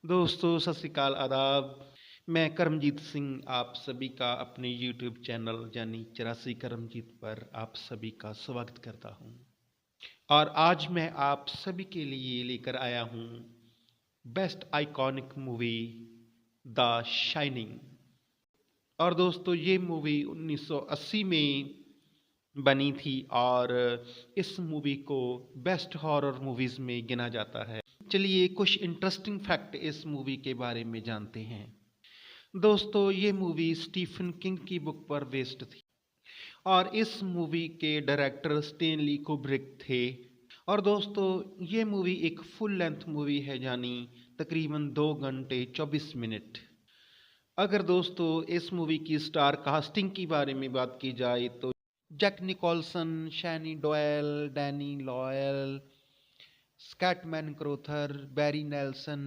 दोस्तों सत श्री अकाल आदाब। मैं करमजीत सिंह आप सभी का अपने YouTube चैनल यानी 84 करमजीत पर आप सभी का स्वागत करता हूं। और आज मैं आप सभी के लिए लेकर आया हूं best iconic movie the shining. और दोस्तों ये मूवी 1980 में बनी थी और इस मूवी को बेस्ट हॉरर मूवीज में गिना जाता है। चलिए कुछ इंटरेस्टिंग फैक्ट इस मूवी के बारे में जानते हैं। दोस्तों ये मूवी स्टीफन किंग की बुक पर बेस्ड थी और इस मूवी के डायरेक्टर स्टेनली कुब्रिक थे। और दोस्तों ये मूवी एक फुल लेंथ मूवी है यानी तकरीबन 2 घंटे 24 मिनट। अगर दोस्तों इस मूवी की स्टार कास्टिंग के बारे में बात की जाए तो Jack Nicolson, Saini dial, Danny loyal, स्कैटमैन क्रोथर, बैरी नेल्सन,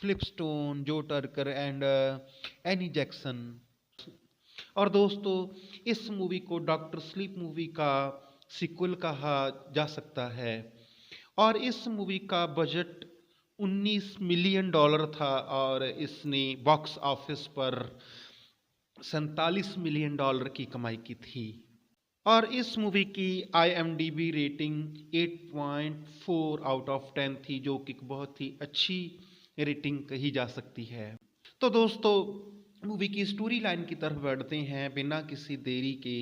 फ्लिप स्टोन, जो टर्कर एंड एनी जैक्सन। और दोस्तों इस मूवी को डॉक्टर स्लीप मूवी का सीक्वल कहा जा सकता है। और इस मूवी का बजट 19 मिलियन डॉलर था और इसने बॉक्स ऑफिस पर 47 मिलियन डॉलर की कमाई की थी। और इस मूवी की IMDb रेटिंग 8.4 आउट ऑफ 10 थी, जो कि बहुत ही अच्छी रेटिंग कही जा सकती है। तो दोस्तों मूवी की स्टोरी लाइन की तरफ बढ़ते हैं बिना किसी देरी के।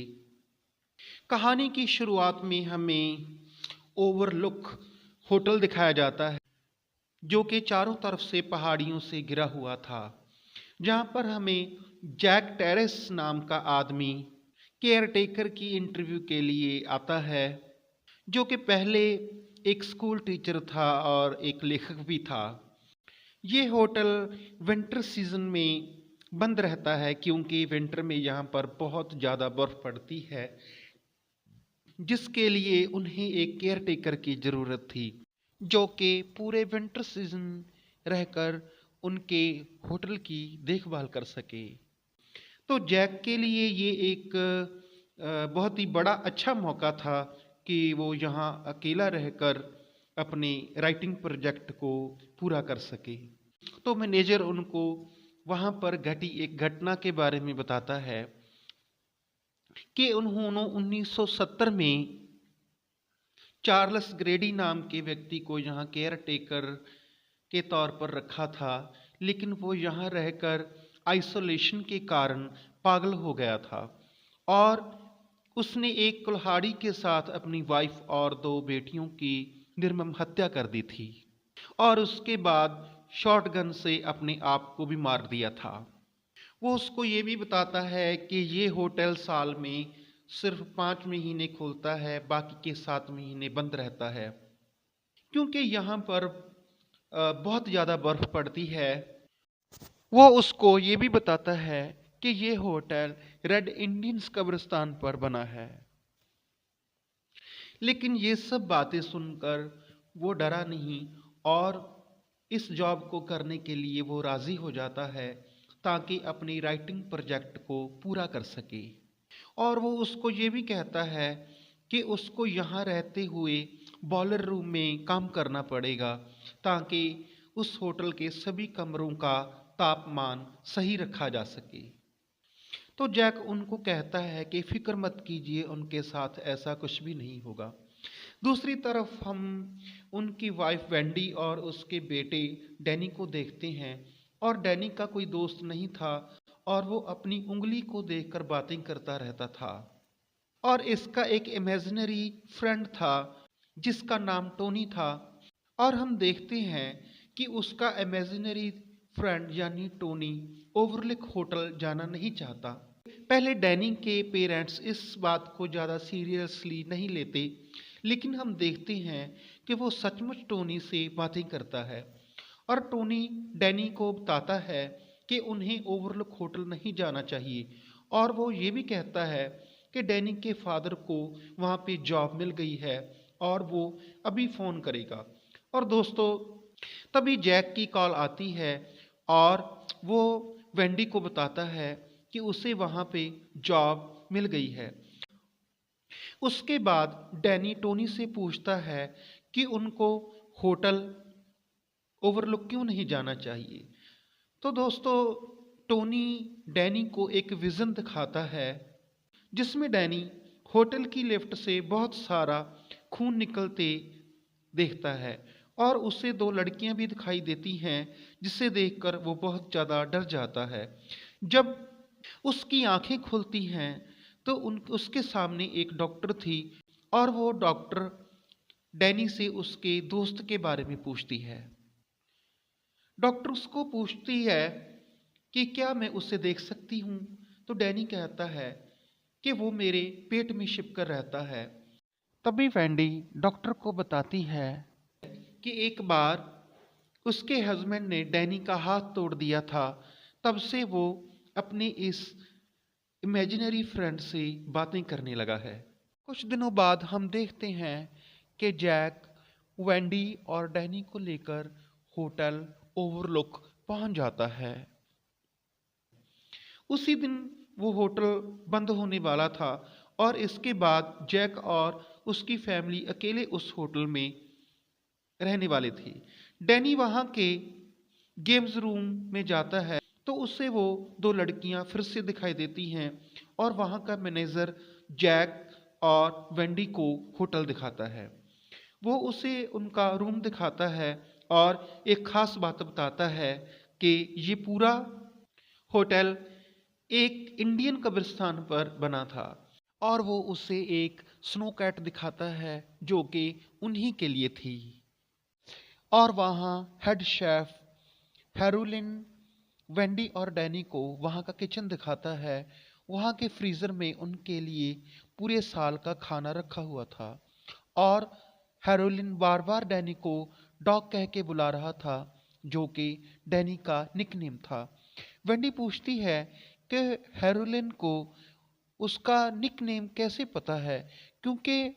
कहानी की शुरुआत में हमें ओवरलुक होटल दिखाया जाता है जो कि चारों तरफ से पहाड़ियों से घिरा हुआ था, जहां पर हमें जैक टेरेस नाम का आदमी केयर टेकर की इंटरव्यू के लिए आता है, जो कि पहले एक स्कूल टीचर था और एक लेखक भी था। ये होटल विंटर सीजन में बंद रहता है क्योंकि विंटर में यहाँ पर बहुत ज़्यादा बर्फ़ पड़ती है, जिसके लिए उन्हें एक केयर टेकर की ज़रूरत थी जो कि पूरे विंटर सीजन रहकर उनके होटल की देखभाल कर सके। तो जैक के लिए ये एक बहुत ही बड़ा अच्छा मौका था कि वो यहाँ अकेला रहकर अपने राइटिंग प्रोजेक्ट को पूरा कर सके। तो मैनेजर उनको वहाँ पर घटी एक घटना के बारे में बताता है कि उन्होंने 1970 में चार्ल्स ग्रेडी नाम के व्यक्ति को यहाँ केयर टेकर के तौर पर रखा था, लेकिन वो यहाँ रहकर आइसोलेशन के कारण पागल हो गया था और उसने एक कुल्हाड़ी के साथ अपनी वाइफ और 2 बेटियों की निर्मम हत्या कर दी थी और उसके बाद शॉटगन से अपने आप को भी मार दिया था। वो उसको ये भी बताता है कि ये होटल साल में सिर्फ 5 महीने खुलता है, बाकी के 7 महीने बंद रहता है क्योंकि यहाँ पर बहुत ज़्यादा बर्फ़ पड़ती है। वो उसको ये भी बताता है कि ये होटल रेड इंडियंस कब्रिस्तान पर बना है। लेकिन ये सब बातें सुनकर वो डरा नहीं और इस जॉब को करने के लिए वो राज़ी हो जाता है ताकि अपनी राइटिंग प्रोजेक्ट को पूरा कर सके। और वो उसको ये भी कहता है कि उसको यहाँ रहते हुए बॉयलर रूम में काम करना पड़ेगा ताकि उस होटल के सभी कमरों का तापमान सही रखा जा सके। तो जैक उनको कहता है कि फिक्र मत कीजिए, उनके साथ ऐसा कुछ भी नहीं होगा। दूसरी तरफ हम उनकी वाइफ वेंडी और उसके बेटे डैनी को देखते हैं और डैनी का कोई दोस्त नहीं था और वो अपनी उंगली को देखकर बातें करता रहता था और इसका एक इमेजिनरी फ्रेंड था जिसका नाम टोनी था। और हम देखते हैं कि उसका इमेजिनरी फ्रेंड यानी टोनी ओवरलुक होटल जाना नहीं चाहता। पहले डैनी के पेरेंट्स इस बात को ज़्यादा सीरियसली नहीं लेते, लेकिन हम देखते हैं कि वो सचमुच टोनी से बातें करता है और टोनी डैनी को बताता है कि उन्हें ओवरलुक होटल नहीं जाना चाहिए और वो ये भी कहता है कि डैनी के फादर को वहाँ पे जॉब मिल गई है और वो अभी फ़ोन करेगा। और दोस्तों तभी जैक की कॉल आती है और वो वेंडी को बताता है कि उसे वहाँ पे जॉब मिल गई है। उसके बाद डैनी टोनी से पूछता है कि उनको होटल ओवरलुक क्यों नहीं जाना चाहिए। तो दोस्तों, टोनी डैनी को एक विज़न दिखाता है जिसमें डैनी होटल की लिफ्ट से बहुत सारा खून निकलते देखता है और उसे दो लड़कियां भी दिखाई देती हैं जिसे देखकर वो बहुत ज़्यादा डर जाता है। जब उसकी आंखें खुलती हैं तो उसके सामने एक डॉक्टर थी और वो डॉक्टर डैनी से उसके दोस्त के बारे में पूछती है। डॉक्टर उसको पूछती है कि क्या मैं उसे देख सकती हूँ। तो डैनी कहता है कि वो मेरे पेट में छिपकर रहता है। तभी वैंडी डॉक्टर को बताती है कि एक बार उसके हस्बैंड ने डैनी का हाथ तोड़ दिया था, तब से वो अपने इस इमेजिनरी फ्रेंड से बातें करने लगा है। कुछ दिनों बाद हम देखते हैं कि जैक वैंडी और डैनी को लेकर होटल ओवरलुक पहुंच जाता है। उसी दिन वो होटल बंद होने वाला था और इसके बाद जैक और उसकी फैमिली अकेले उस होटल में रहने वाले थे। डैनी वहाँ के गेम्स रूम में जाता है तो उससे वो दो लड़कियां फिर से दिखाई देती हैं और वहाँ का मैनेजर जैक और वेंडी को होटल दिखाता है। वो उसे उनका रूम दिखाता है और एक खास बात बताता है कि ये पूरा होटल एक इंडियन कब्रिस्तान पर बना था और वो उसे एक स्नो कैट दिखाता है जो कि उन्हीं के लिए थी। और वहाँ हेड शेफ हेरोलिन वेंडी और डैनी को वहाँ का किचन दिखाता है। वहाँ के फ्रीज़र में उनके लिए पूरे साल का खाना रखा हुआ था और हेरोलिन बार बार डैनी को डॉग कह के बुला रहा था जो कि डैनी का निकनेम था। वेंडी पूछती है कि हेरोलिन को उसका निकनेम कैसे पता है, क्योंकि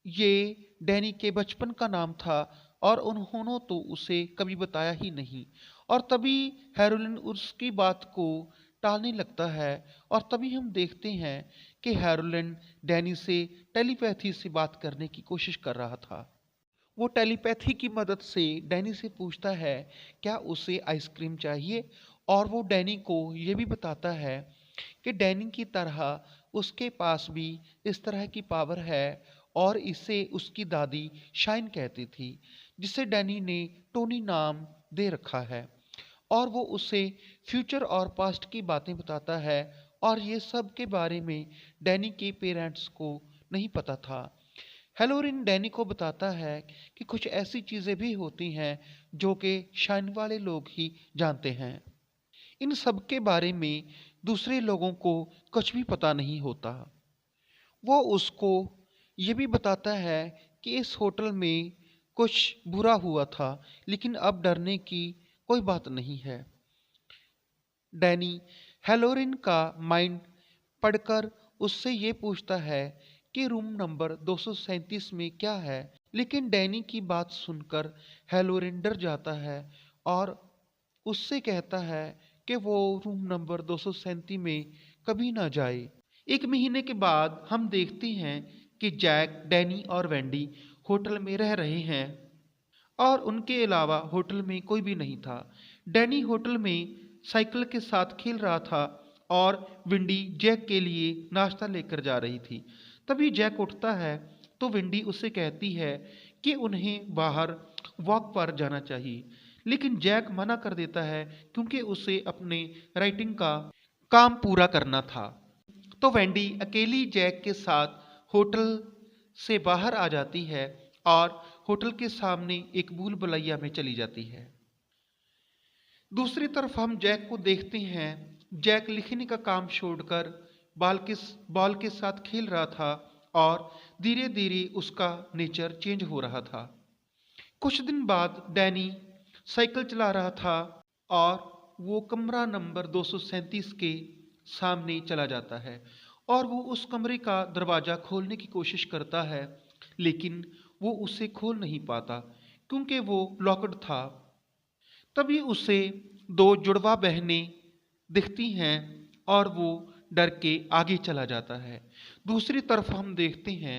ये डैनी के बचपन का नाम था और उन्होंने तो उसे कभी बताया ही नहीं। और तभी हेरोलिन उसकी बात को टालने लगता है और तभी हम देखते हैं कि हेरोलिन डैनी से टेलीपैथी से बात करने की कोशिश कर रहा था। वो टेलीपैथी की मदद से डैनी से पूछता है क्या उसे आइसक्रीम चाहिए, और वो डैनी को ये भी बताता है कि डैनी की तरह उसके पास भी इस तरह की पावर है और इसे उसकी दादी शाइन कहती थी, जिसे डैनी ने टोनी नाम दे रखा है। और वो उसे फ्यूचर और पास्ट की बातें बताता है और ये सब के बारे में डैनी के पेरेंट्स को नहीं पता था। हेलोरिन डैनी को बताता है कि कुछ ऐसी चीज़ें भी होती हैं जो कि शाइन वाले लोग ही जानते हैं। इन सब के बारे में दूसरे लोगों को कुछ भी पता नहीं होता। वो उसको ये भी बताता है कि इस होटल में कुछ बुरा हुआ था, लेकिन अब डरने की कोई बात नहीं है। डैनी हेलोरिन का माइंड पढ़कर उससे ये पूछता है कि रूम नंबर 237 में क्या है, लेकिन डैनी की बात सुनकर हेलोरिन डर जाता है और उससे कहता है कि वो रूम नंबर 237 में कभी ना जाए। एक महीने के बाद हम देखते हैं कि जैक डैनी और वेंडी होटल में रह रहे हैं और उनके अलावा होटल में कोई भी नहीं था। डैनी होटल में साइकिल के साथ खेल रहा था और विंडी जैक के लिए नाश्ता लेकर जा रही थी। तभी जैक उठता है तो विंडी उससे कहती है कि उन्हें बाहर वॉक पर जाना चाहिए, लेकिन जैक मना कर देता है क्योंकि उसे अपने राइटिंग का काम पूरा करना था। तो वेंडी अकेली जैक के साथ होटल से बाहर आ जाती है और होटल के सामने एक भूल भुलैया में चली जाती है। दूसरी तरफ हम जैक को देखते हैं। जैक लिखने का काम छोड़कर बॉल के साथ खेल रहा था और धीरे धीरे उसका नेचर चेंज हो रहा था। कुछ दिन बाद डैनी साइकिल चला रहा था और वो कमरा नंबर 237 के सामने चला जाता है और वो उस कमरे का दरवाज़ा खोलने की कोशिश करता है, लेकिन वो उसे खोल नहीं पाता क्योंकि वो लॉक्ड था। तभी उसे दो जुड़वा बहनें दिखती हैं और वो डर के आगे चला जाता है। दूसरी तरफ हम देखते हैं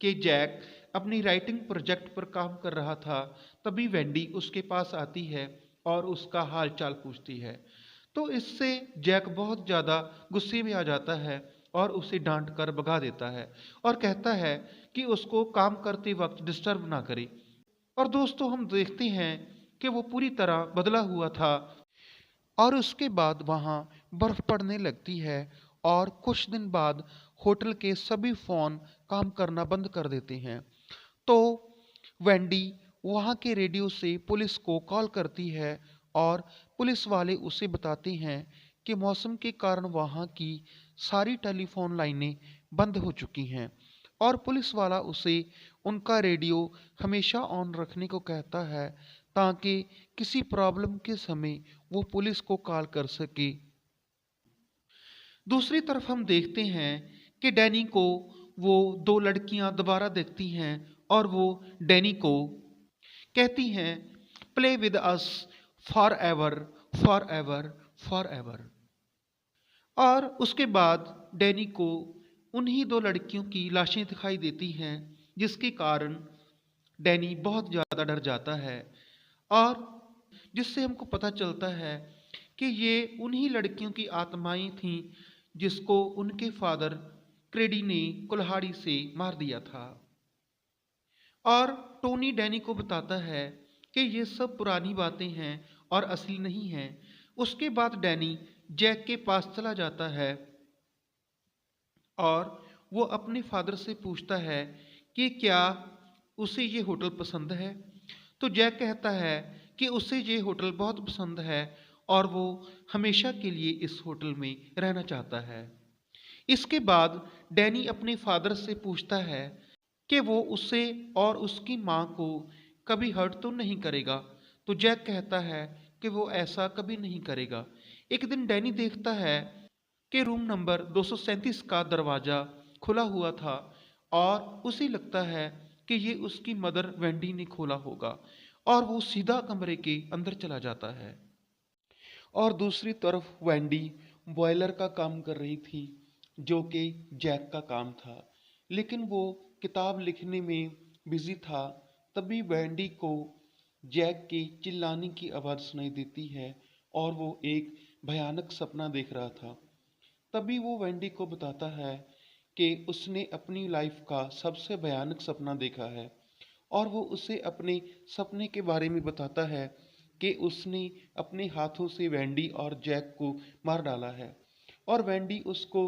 कि जैक अपनी राइटिंग प्रोजेक्ट पर काम कर रहा था, तभी वेंडी उसके पास आती है और उसका हाल चाल पूछती है। तो इससे जैक बहुत ज़्यादा गुस्से में आ जाता है और उसे डांट कर भगा देता है और कहता है कि उसको काम करते वक्त डिस्टर्ब ना करे। और दोस्तों, हम देखते हैं कि वो पूरी तरह बदला हुआ था और उसके बाद वहाँ बर्फ पड़ने लगती है और कुछ दिन बाद होटल के सभी फ़ोन काम करना बंद कर देते हैं। तो वेंडी वहाँ के रेडियो से पुलिस को कॉल करती है और पुलिस वाले उसे बताते हैं कि मौसम के कारण वहाँ की सारी टेलीफोन लाइनें बंद हो चुकी हैं और पुलिस वाला उसे उनका रेडियो हमेशा ऑन रखने को कहता है ताकि किसी प्रॉब्लम के समय वो पुलिस को कॉल कर सके। दूसरी तरफ हम देखते हैं कि डैनी को वो दो लड़कियां दोबारा देखती हैं और वो डैनी को कहती हैं, play with us for ever, for ever, for ever. और उसके बाद डैनी को उन्हीं दो लड़कियों की लाशें दिखाई देती हैं, जिसके कारण डैनी बहुत ज़्यादा डर जाता है और जिससे हमको पता चलता है कि ये उन्हीं लड़कियों की आत्माएं थीं जिसको उनके फादर क्रेडी ने कुल्हाड़ी से मार दिया था। और टोनी डैनी को बताता है कि ये सब पुरानी बातें हैं और असली नहीं हैं। उसके बाद डैनी जैक के पास चला जाता है और वो अपने फादर से पूछता है कि क्या उसे ये होटल पसंद है। तो जैक कहता है कि उसे ये होटल बहुत पसंद है और वो हमेशा के लिए इस होटल में रहना चाहता है। इसके बाद डैनी अपने फादर से पूछता है कि वो उसे और उसकी माँ को कभी हर्ट तो नहीं करेगा। तो जैक कहता है कि वो ऐसा कभी नहीं करेगा। एक दिन डैनी देखता है कि रूम नंबर 237 का दरवाज़ा खुला हुआ था और उसे लगता है कि ये उसकी मदर वेंडी ने खोला होगा और वो सीधा कमरे के अंदर चला जाता है। और दूसरी तरफ वेंडी बॉयलर का काम कर रही थी, जो कि जैक का काम था, लेकिन वो किताब लिखने में बिजी था। तभी वेंडी को जैक के चिल्लाने की आवाज़ सुनाई देती है और वो एक भयानक सपना देख रहा था। तभी वो वेंडी को बताता है कि उसने अपनी लाइफ का सबसे भयानक सपना देखा है और वो उसे अपने सपने के बारे में बताता है कि उसने अपने हाथों से वेंडी और जैक को मार डाला है। और वेंडी उसको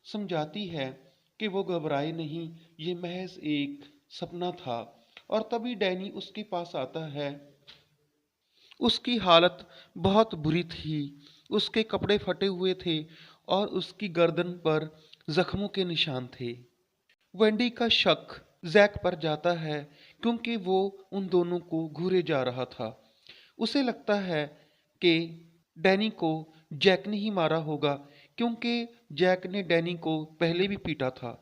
समझाती है कि वो घबराए नहीं, ये महज एक सपना था। और तभी डैनी उसके पास आता है। उसकी हालत बहुत बुरी थी, उसके कपड़े फटे हुए थे और उसकी गर्दन पर जख्मों के निशान थे। वेंडी का शक जैक पर जाता है क्योंकि वो उन दोनों को घूरे जा रहा था। उसे लगता है कि डैनी को जैक ने ही मारा होगा क्योंकि जैक ने डैनी को पहले भी पीटा था।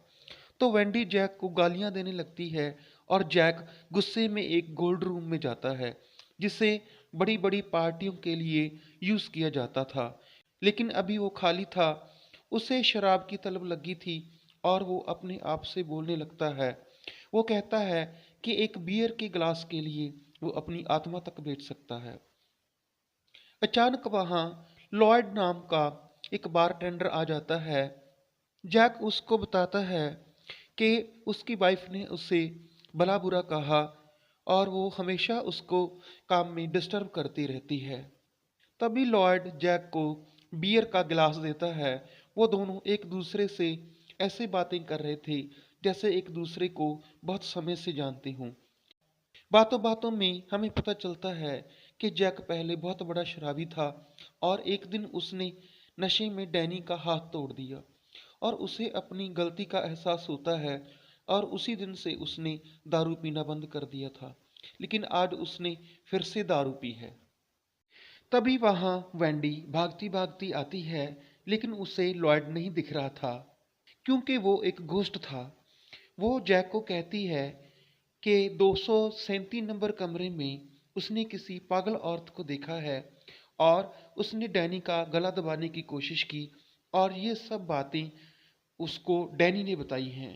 तो वेंडी जैक को गालियां देने लगती है और जैक गुस्से में एक गोल्ड रूम में जाता है जिसे बड़ी बड़ी पार्टियों के लिए यूज़ किया जाता था, लेकिन अभी वो खाली था। उसे शराब की तलब लगी थी और वो अपने आप से बोलने लगता है। वो कहता है कि एक बियर के गिलास के लिए वो अपनी आत्मा तक बेच सकता है। अचानक वहाँ लॉयड नाम का एक बारटेंडर आ जाता है। जैक उसको बताता है कि उसकी वाइफ ने उसे भला बुरा कहा और वो हमेशा उसको काम में डिस्टर्ब करती रहती है। तभी लॉयड जैक को बियर का गिलास देता है। वो दोनों एक दूसरे से ऐसे बातें कर रहे थे जैसे एक दूसरे को बहुत समय से जानते हों। बातों बातों में हमें पता चलता है कि जैक पहले बहुत बड़ा शराबी था और एक दिन उसने नशे में डैनी का हाथ तोड़ दिया और उसे अपनी गलती का एहसास होता है और उसी दिन से उसने दारू पीना बंद कर दिया था। लेकिन आज उसने फिर से दारू पी है। तभी वहाँ वेंडी भागती भागती आती है, लेकिन उसे लॉयड नहीं दिख रहा था क्योंकि वो एक घोस्ट था। वो जैक को कहती है कि 237 नंबर कमरे में उसने किसी पागल औरत को देखा है और उसने डैनी का गला दबाने की कोशिश की और ये सब बातें उसको डैनी ने बताई हैं।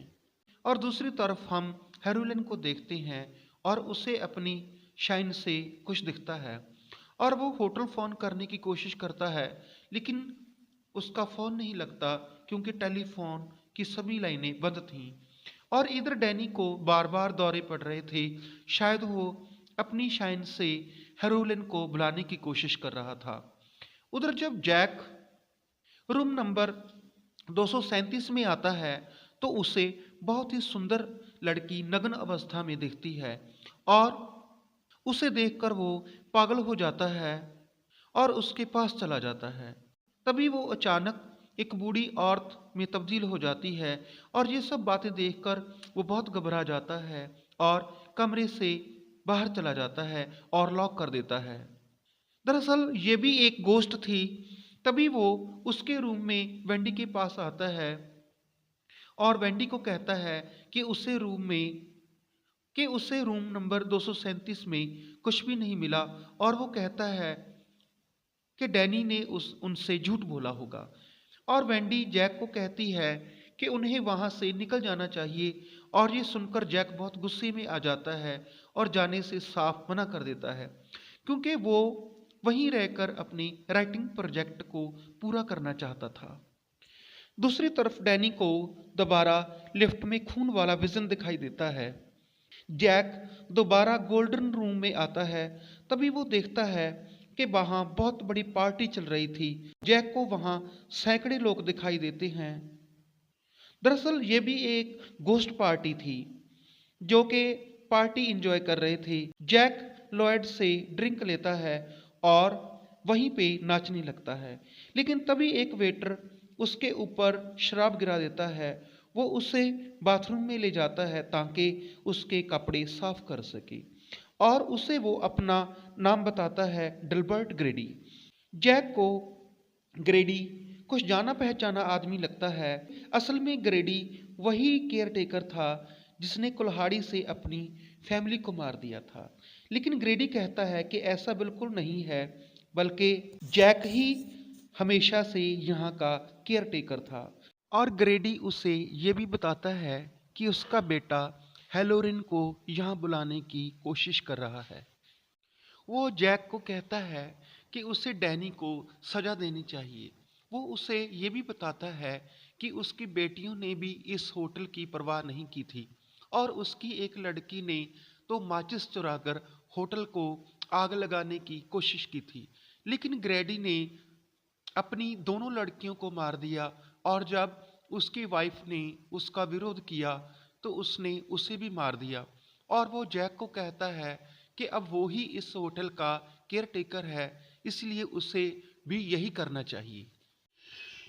और दूसरी तरफ हम हेरोलिन को देखते हैं और उसे अपनी शाइन से खुश दिखता है और वो होटल फ़ोन करने की कोशिश करता है, लेकिन उसका फ़ोन नहीं लगता क्योंकि टेलीफोन की सभी लाइनें बंद थीं। और इधर डैनी को बार बार दौरे पड़ रहे थे। शायद वो अपनी शाइन से हेरोलिन को बुलाने की कोशिश कर रहा था। उधर जब जैक रूम नंबर 237 में आता है तो उसे बहुत ही सुंदर लड़की नग्न अवस्था में दिखती है और उसे देखकर वो पागल हो जाता है और उसके पास चला जाता है। तभी वो अचानक एक बूढ़ी औरत में तब्दील हो जाती है और ये सब बातें देखकर वो बहुत घबरा जाता है और कमरे से बाहर चला जाता है और लॉक कर देता है। दरअसल ये भी एक गोस्ट थी। तभी वो उसके रूम में वेंडी के पास आता है और वेंडी को कहता है कि उसे रूम नंबर 237 में कुछ भी नहीं मिला और वो कहता है कि डैनी ने उनसे झूठ बोला होगा। और वेंडी जैक को कहती है कि उन्हें वहां से निकल जाना चाहिए और ये सुनकर जैक बहुत गुस्से में आ जाता है और जाने से साफ मना कर देता है क्योंकि वो वहीं रहकर अपनी राइटिंग प्रोजेक्ट को पूरा करना चाहता था। दूसरी तरफ डैनी को दोबारा लिफ्ट में खून वाला विजन दिखाई देता है। जैक दोबारा गोल्डन रूम में आता है। तभी वो देखता है कि वहां बहुत बड़ी पार्टी चल रही थी। जैक को वहां सैकड़े लोग दिखाई देते हैं। दरअसल ये भी एक गोस्ट पार्टी थी जो कि पार्टी एंजॉय कर रहे थे। जैक लॉयड से ड्रिंक लेता है और वहीं पे नाचने लगता है, लेकिन तभी एक वेटर उसके ऊपर शराब गिरा देता है। वो उसे बाथरूम में ले जाता है ताकि उसके कपड़े साफ कर सके और उसे वो अपना नाम बताता है, डिल्बर्ट ग्रेडी। जैक को ग्रेडी कुछ जाना पहचाना आदमी लगता है। असल में ग्रेडी वही केयर टेकर था जिसने कुल्हाड़ी से अपनी फैमिली को मार दिया था, लेकिन ग्रेडी कहता है कि ऐसा बिल्कुल नहीं है, बल्कि जैक ही हमेशा से यहाँ का केयर टेकर था। और ग्रेडी उसे ये भी बताता है कि उसका बेटा हेलोरिन को यहाँ बुलाने की कोशिश कर रहा है। वो जैक को कहता है कि उसे डैनी को सजा देनी चाहिए। वो उसे ये भी बताता है कि उसकी बेटियों ने भी इस होटल की परवाह नहीं की थी और उसकी एक लड़की ने तो माचिस चुराकर होटल को आग लगाने की कोशिश की थी, लेकिन ग्रेडी ने अपनी दोनों लड़कियों को मार दिया और जब उसकी वाइफ ने उसका विरोध किया तो उसने उसे भी मार दिया। और वो जैक को कहता है कि अब वो ही इस होटल का केयर टेकर है, इसलिए उसे भी यही करना चाहिए।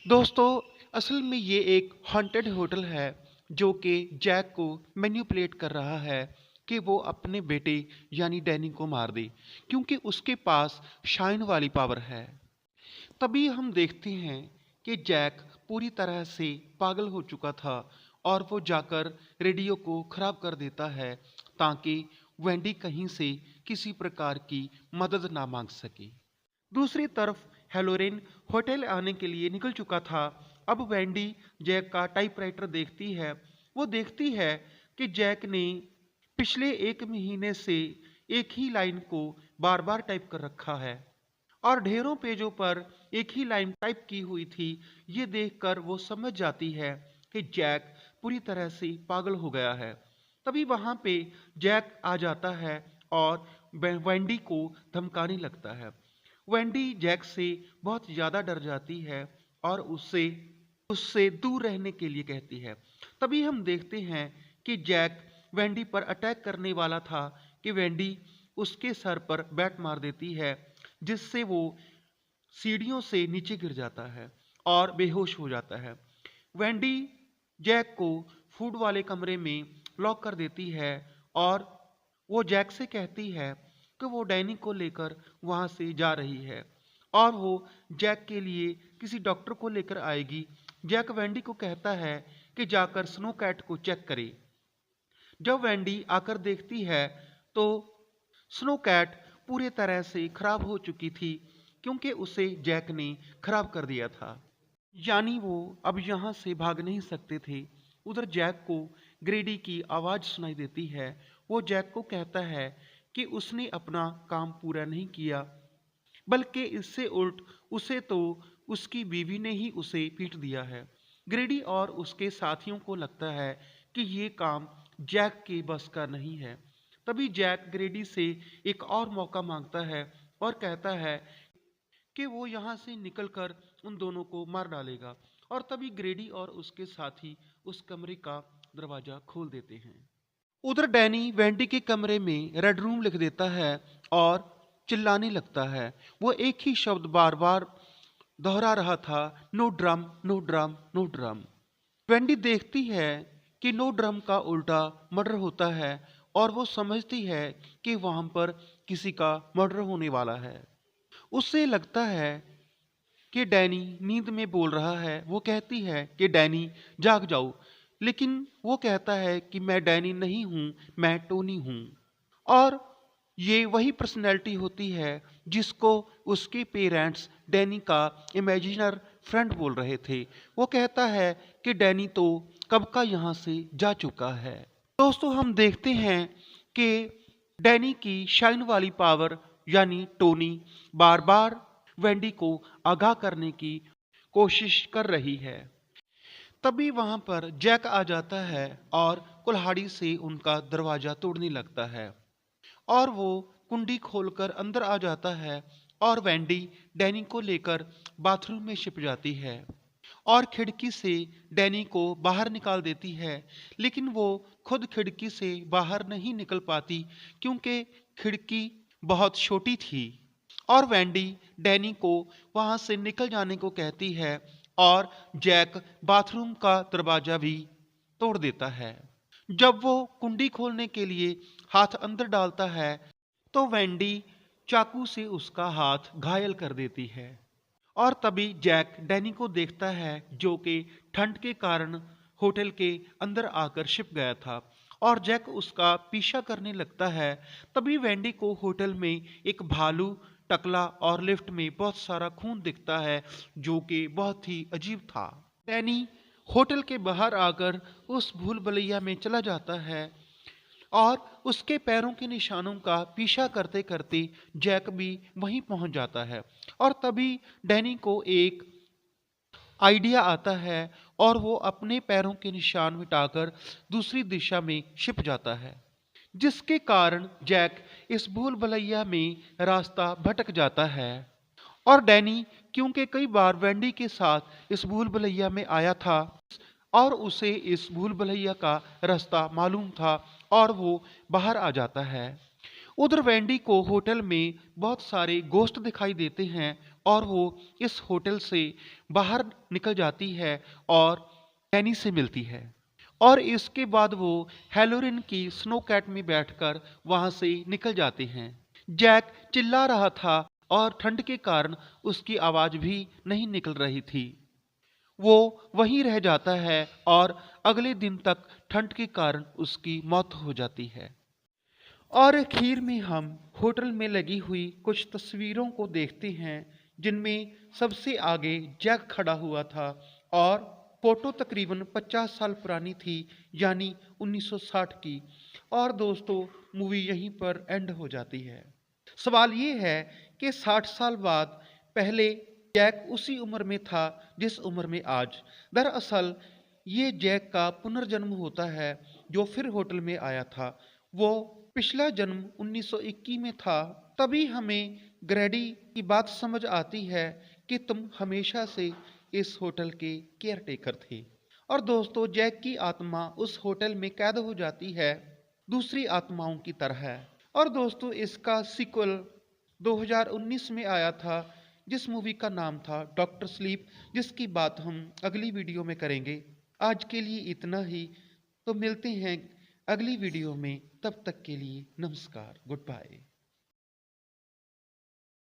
दोस्तों, असल में ये एक हॉन्टेड होटल है जो कि जैक को मैनिपुलेट कर रहा है कि वो अपने बेटे यानी डैनी को मार दे क्योंकि उसके पास शाइन वाली पावर है। तभी हम देखते हैं कि जैक पूरी तरह से पागल हो चुका था और वो जाकर रेडियो को खराब कर देता है ताकि वेंडी कहीं से किसी प्रकार की मदद ना मांग सके। दूसरी तरफ हेलोरिन होटल आने के लिए निकल चुका था। अब वेंडी जैक का टाइपराइटर देखती है। वो देखती है कि जैक ने पिछले 1 महीने से एक ही लाइन को बार बार टाइप कर रखा है और ढेरों पेजों पर एक ही लाइन टाइप की हुई थी। ये देखकर वो समझ जाती है कि जैक पूरी तरह से पागल हो गया है। तभी वहां पे जैक आ जाता है और वेंडी को धमकाने लगता है। वेंडी जैक से बहुत ज़्यादा डर जाती है और उससे उससे दूर रहने के लिए कहती है। तभी हम देखते हैं कि जैक वेंडी पर अटैक करने वाला था कि वेंडी उसके सर पर बैट मार देती है जिससे वो सीढ़ियों से नीचे गिर जाता है और बेहोश हो जाता है। वेंडी जैक को फूड वाले कमरे में लॉक कर देती है और वो जैक से कहती है कि वो डैनी को लेकर वहां से जा रही है और वो जैक के लिए किसी डॉक्टर को लेकर आएगी। जैक वेंडी को कहता है कि जाकर स्नो कैट को चेक करे। जब वेंडी आकर देखती है तो स्नो कैट पूरी तरह से खराब हो चुकी थी क्योंकि उसे जैक ने खराब कर दिया था, यानी वो अब यहाँ से भाग नहीं सकते थे। उधर जैक को ग्रेडी की आवाज़ सुनाई देती है। वो जैक को कहता है कि उसने अपना काम पूरा नहीं किया, बल्कि इससे उल्ट उसे तो उसकी बीवी ने ही उसे पीट दिया है। ग्रेडी और उसके साथियों को लगता है कि ये काम जैक के बस का नहीं है। तभी जैक ग्रेडी से एक और मौका मांगता है और कहता है कि वो यहाँ से निकलकर उन दोनों को मार डालेगा। और तभी ग्रेडी और उसके साथी उस कमरे का दरवाजा खोल देते हैं। उधर डैनी वेंडी के कमरे में रेड रूम लिख देता है और चिल्लाने लगता है। वो एक ही शब्द बार बार दोहरा रहा था, no drum, no drum, no drum. Wendy देखती है कि नो ड्रम का उल्टा मर्डर होता है और वो समझती है कि वहां पर किसी का मर्डर होने वाला है। उसे लगता है कि डैनी नींद में बोल रहा है। वो कहती है कि डैनी जाग जाओ, लेकिन वो कहता है कि मैं डैनी नहीं हूँ, मैं टोनी हूँ। और ये वही पर्सनैलिटी होती है जिसको उसके पेरेंट्स डैनी का इमेजिनर फ्रेंड बोल रहे थे। वो कहता है कि डैनी तो कब का यहाँ से जा चुका है। दोस्तों, हम देखते हैं कि डैनी की शाइन वाली पावर यानी टोनी बार बार वेंडी को आगाह करने की कोशिश कर रही है। तभी वहां पर जैक आ जाता है और कुल्हाड़ी से उनका दरवाजा तोड़ने लगता है और वो कुंडी खोलकर अंदर आ जाता है और वेंडी डैनी को लेकर बाथरूम में छिप जाती है और खिड़की से डैनी को बाहर निकाल देती है। लेकिन वो खुद खिड़की से बाहर नहीं निकल पाती क्योंकि खिड़की बहुत छोटी थी और वेंडी डैनी को वहां से निकल जाने को कहती है और जैक बाथरूम का दरवाजा भी तोड़ देता है। जब वो कुंडी खोलने के लिए हाथ अंदर डालता है तो वेंडी चाकू से उसका हाथ घायल कर देती है। और तभी जैक डैनी को देखता है जो कि ठंड के कारण होटल के अंदर आकर छिप गया था और जैक उसका पीछा करने लगता है। तभी वेंडी को होटल में एक भालू, टकला और लिफ्ट में बहुत सारा खून दिखता है जो कि बहुत ही अजीब था। डैनी होटल के बाहर आकर उस भूल भुलैया में चला जाता है और उसके पैरों के निशानों का पीछा करते करते जैक भी वहीं पहुंच जाता है। और तभी डैनी को एक आइडिया आता है और वो अपने पैरों के निशान मिटाकर दूसरी दिशा में छिप जाता है, जिसके कारण जैक इस भूल भुलैया में रास्ता भटक जाता है। और डैनी क्योंकि कई बार वेंडी के साथ इस भूल भुलैया में आया था और उसे इस भूल भुलैया का रास्ता मालूम था और वो बाहर आ जाता है। उधर वेंडी को होटल में बहुत सारे गोश्त दिखाई देते हैं और वो इस होटल से बाहर निकल जाती है और डैनी से मिलती है और इसके बाद वो हेलोरिन की स्नो कैट में बैठकर वहां से निकल जाते हैं। जैक चिल्ला रहा था और ठंड के कारण उसकी आवाज भी नहीं निकल रही थी। वो वहीं रह जाता है और अगले दिन तक ठंड के कारण उसकी मौत हो जाती है। और आखिर में हम होटल में लगी हुई कुछ तस्वीरों को देखते हैं जिनमें सबसे आगे जैक खड़ा हुआ था और फोटो तकरीबन 50 साल पुरानी थी, यानी 1960 की। और दोस्तों, मूवी यहीं पर एंड हो जाती है। सवाल ये है कि 60 साल बाद पहले जैक उसी उम्र में था जिस उम्र में आज। दरअसल ये जैक का पुनर्जन्म होता है जो फिर होटल में आया था। वो पिछला जन्म 1921 में था। तभी हमें ग्रेडी की बात समझ आती है कि तुम हमेशा से इस होटल के केयरटेकर थे। और दोस्तों, जैक की आत्मा उस होटल में कैद हो जाती है दूसरी आत्माओं की तरह। और दोस्तों, इसका सीक्वल 2019 में आया था जिस मूवी का नाम था डॉक्टर स्लीप, जिसकी बात हम अगली वीडियो में करेंगे। आज के लिए इतना ही, तो मिलते हैं अगली वीडियो में। तब तक के लिए नमस्कार, गुड बाय।